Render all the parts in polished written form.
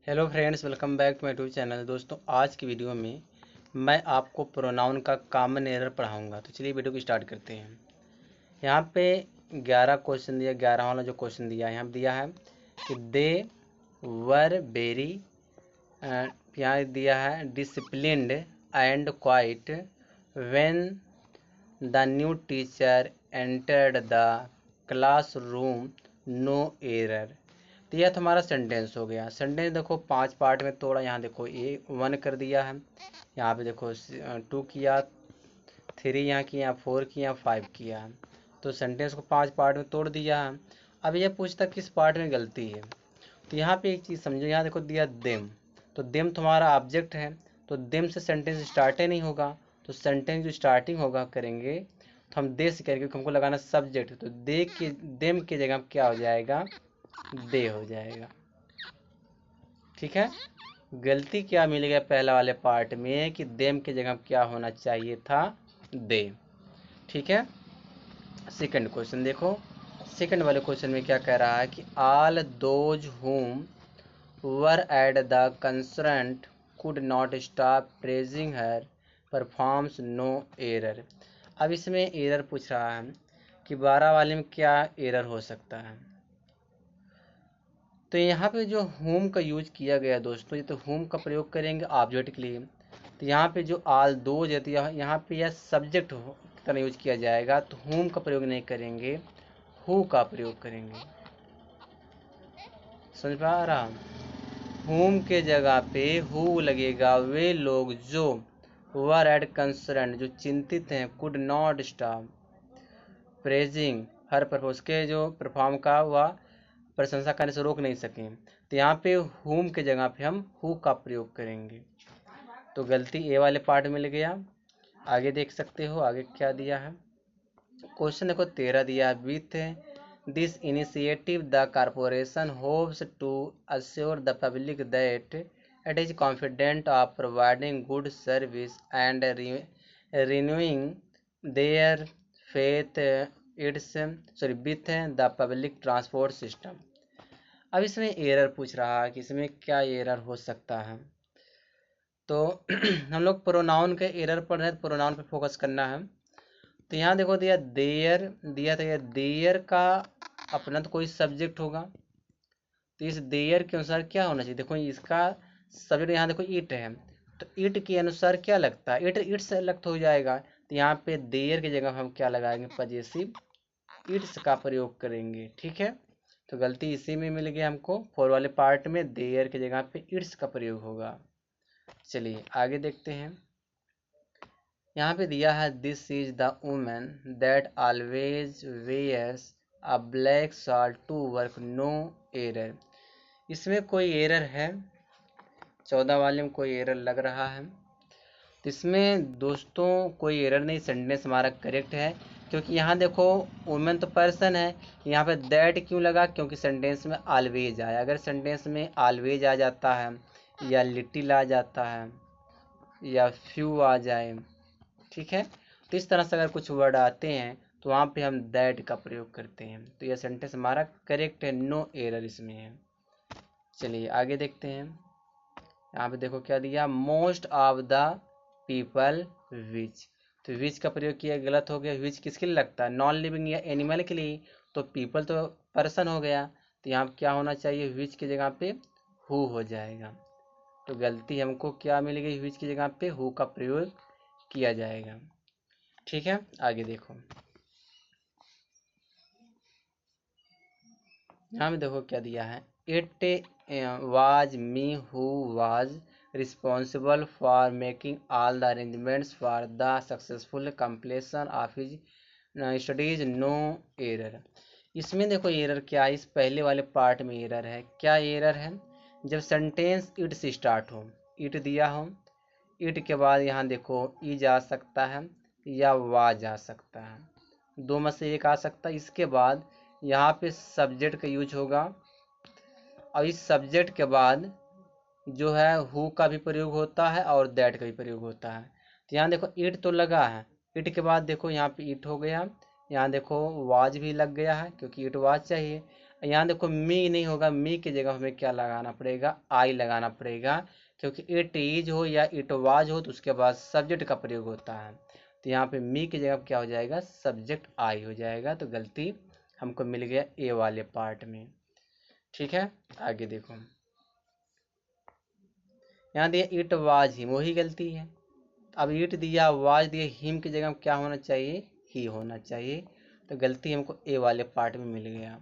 Hello friends, welcome back to my YouTube channel. दोस्तों, आज की वीडियो में मैं आपको प्रोनाउन का कॉमन एरर पढ़ाऊंगा। तो चलिए वीडियो को स्टार्ट करते हैं। यहाँ पे 11 क्वेश्चन दिया, 11 वाला जो क्वेश्चन दिया है यहाँ दिया है कि दे वर वेरी, यहाँ दिया है disciplined and quiet when the new teacher entered the classroom, no error. तो यह हमारा सेंटेंस हो गया। सेंटेंस देखो 5 पार्ट में तोड़ा। यहाँ देखो 1 कर दिया है, यहाँ पे देखो 2 किया, 3 यहाँ किया, 4 किया, 5 किया। तो सेंटेंस को 5 पार्ट में तोड़ दिया है। अब यह पूछता किस पार्ट में गलती है। तो यहाँ पे एक चीज़ समझो, यहाँ देखो दिया देम, तो देम तुम्हारा ऑब्जेक्ट है, तो देम से सेंटेंस स्टार्ट ही नहीं होगा। तो सेंटेंस जो स्टार्टिंग होगा करेंगे तो हम दे से करेंगे, क्योंकि हमको लगाना सब्जेक्ट। तो दे के देम की जगह क्या हो जाएगा, दे हो जाएगा। ठीक है। गलती क्या मिल गया पहला वाले पार्ट में कि देम की जगह क्या होना चाहिए था, दे। ठीक है। सेकंड क्वेश्चन देखो। सेकंड वाले क्वेश्चन में क्या कह रहा है कि all those whom were at the concerned could not stop praising her performs no error. अब इसमें एरर पूछ रहा है कि 12 वाले में क्या एरर हो सकता है। तो यहाँ पे जो होम का यूज किया गया दोस्तों, ये तो होम का प्रयोग करेंगे ऑब्जेक्ट के लिए। तो यहाँ पे जो आल दो जाती है, यहाँ पे यह सब्जेक्ट की तरह यूज किया जाएगा। तो होम का प्रयोग नहीं करेंगे, हु का प्रयोग करेंगे। समझ पा रहा। होम के जगह पे हु लगेगा। वे लोग जो वर एट कंसर्न, जो चिंतित हैं, could not stop praising her perform, के जो परफॉर्म का वह प्रशंसा करने से रोक नहीं सकें। तो यहाँ पे हुम के जगह पे हम हु का प्रयोग करेंगे। तो गलती ए वाले पार्ट में मिल गया। आगे देख सकते हो आगे क्या दिया है। क्वेश्चन देखो 13 दिया है। With this initiative the corporation hopes to assure the public that it is confident of providing good service and renewing their faith its with the public transport system. अब इसमें एरर पूछ रहा है कि इसमें क्या एरर हो सकता है। तो हम लोग प्रोनाउन के एरर पढ़ रहे हैं, तो प्रोनाउन पे फोकस करना है। तो यहाँ देखो दिया देयर दिया था, यह देयर का अपना तो कोई सब्जेक्ट होगा। तो इस देयर के अनुसार क्या होना चाहिए, देखो इसका सब्जेक्ट यहाँ देखो इट है, तो इट के अनुसार क्या लगता है, इट से अलग हो जाएगा। तो यहाँ पे देयर की जगह हम क्या लगाएंगे, पजेसिव इट्स का प्रयोग करेंगे। ठीक है। तो गलती इसी में मिल गई हमको। 4 वाले पार्ट में देयर की जगह पे इट्स का प्रयोग होगा। चलिए आगे देखते हैं। यहाँ पे दिया है this is the women that always wears a black shawl to work, no error. इसमें कोई एरर है, 14 वाले में कोई एरर लग रहा है। तो इसमें दोस्तों कोई एरर नहीं, सेंटेंस हमारा करेक्ट है। क्योंकि यहाँ देखो वुमेन तो पर्सन है, यहाँ पे दैट क्यों लगा, क्योंकि सेंटेंस में ऑलवेज आया। अगर सेंटेंस में ऑलवेज आ जाता है, या लिटिल आ जाता है, या फ्यू आ जाए, ठीक है, तो इस तरह से अगर कुछ वर्ड आते हैं तो वहाँ पे हम दैट का प्रयोग करते हैं। तो यह सेंटेंस हमारा करेक्ट है, नो एरर इसमें है। चलिए आगे देखते हैं। यहाँ पे देखो क्या दिया, most of the people which. तो विच का प्रयोग किया, गलत हो गया। विच किसके लिए लगता है, नॉन लिविंग या एनिमल के लिए। तो पीपल तो पर्सन हो गया, तो यहाँ क्या होना चाहिए, विच की जगह पे हु हो जाएगा। तो गलती हमको क्या मिल गई, विच की जगह पे हु का प्रयोग किया जाएगा। ठीक है। आगे देखो, यहाँ में देखो क्या दिया है, it was me who was responsible for making all the arrangements for the successful completion of his studies, no error. इसमें देखो एरर क्या है, इस पहले वाले पार्ट में एरर है। क्या एरर है, जब सेंटेंस इट से स्टार्ट हो, इट दिया हो, इट के बाद यहाँ देखो ई जा सकता है या वा जा सकता है, दो में से एक आ सकता है। इसके बाद यहाँ पे सब्जेक्ट का यूज होगा, और इस सब्जेक्ट के बाद जो है हु का भी प्रयोग होता है और दैट का भी प्रयोग होता है। तो यहाँ देखो इट तो लगा है, इट के बाद देखो यहाँ पे इट हो गया, यहाँ देखो वाज भी लग गया है क्योंकि इट वाज चाहिए। यहाँ देखो मी नहीं होगा, मी की जगह हमें क्या लगाना पड़ेगा, आई लगाना पड़ेगा, क्योंकि इट इज हो या इट वाज हो तो उसके बाद सब्जेक्ट का प्रयोग होता है। तो यहाँ पे मी की जगह क्या हो जाएगा, सब्जेक्ट आई हो जाएगा। तो गलती हमको मिल गया ए वाले पार्ट में। ठीक है, आगे देखो, यहाँ दिया इट वाज हिम, वही गलती है। अब इट दिया, वाज दिया, हिम की जगह क्या होना चाहिए, ही होना चाहिए। तो गलती हमको ए वाले पार्ट में मिल गया।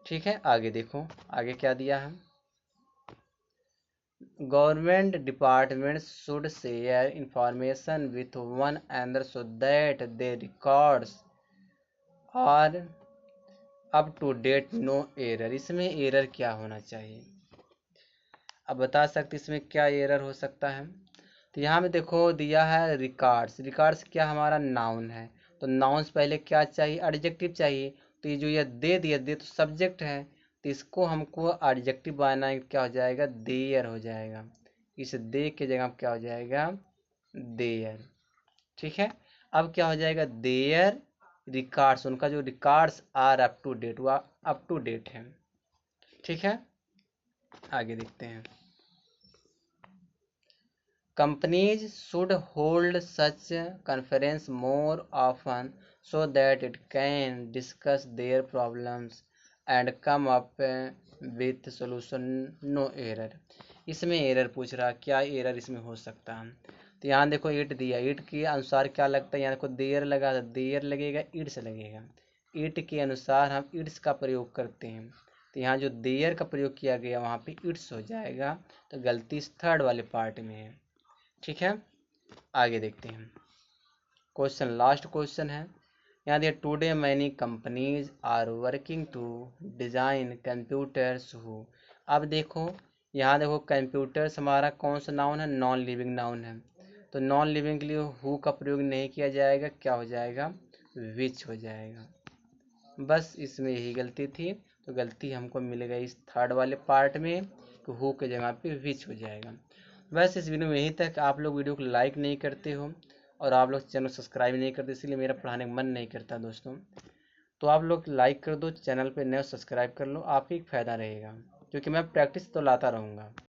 ठीक है, आगे देखो, आगे क्या दिया है, government department should share information with one another so that they records are up to date, no error. इसमें एरर क्या होना चाहिए, अब बता सकते इसमें क्या एरर हो सकता है। तो यहाँ में देखो दिया है रिकॉर्ड्स, रिकॉर्ड्स क्या हमारा नाउन है, तो नाउन से पहले क्या चाहिए, एडजेक्टिव चाहिए। तो ये जो ये दे दिया, दे तो सब्जेक्ट है, तो इसको हमको एडजेक्टिव बनाना है, क्या हो जाएगा, देयर हो जाएगा। इस दे के जगह क्या हो जाएगा, देयर। ठीक है, अब क्या हो जाएगा, देयर रिकॉर्ड्स, उनका जो records are up to date, वो अप टू डेट है। ठीक है, आगे देखते हैं, companies should hold such conference more often so that it can discuss their problems and come up with solution, no error। इसमें एरर पूछ रहा, क्या एरर इसमें हो सकता है। तो यहाँ देखो इट दिया, इट के अनुसार क्या लगता है, यहाँ देखो देयर लगा, तो देयर लगेगा, इट्स लगेगा। इट के अनुसार हम इट्स का प्रयोग करते हैं, तो यहाँ जो देयर का प्रयोग किया गया वहाँ पे इट्स हो जाएगा। तो गलती इस थर्ड वाले पार्ट में है। ठीक है, आगे देखते हैं, क्वेश्चन लास्ट क्वेश्चन है, यहाँ दिया today many companies are working to design computers हु। अब देखो, यहाँ देखो कंप्यूटर्स हमारा कौन सा नाउन है, नॉन लिविंग नाउन है। तो नॉन लिविंग के लिए हु का प्रयोग नहीं किया जाएगा, क्या हो जाएगा, विच हो जाएगा। बस इसमें यही गलती थी। तो गलती हमको मिल गई इस थर्ड वाले पार्ट में, तो हु के जगह पे विच हो जाएगा। बस इस वीडियो में यहीं तक। आप लोग वीडियो को लाइक नहीं करते हो और आप लोग चैनल सब्सक्राइब नहीं करते, इसलिए मेरा पढ़ाने का मन नहीं करता दोस्तों। तो आप लोग लाइक कर दो, चैनल पे नए सब्सक्राइब कर लो, आप ही फ़ायदा रहेगा, क्योंकि मैं प्रैक्टिस तो लाता रहूँगा।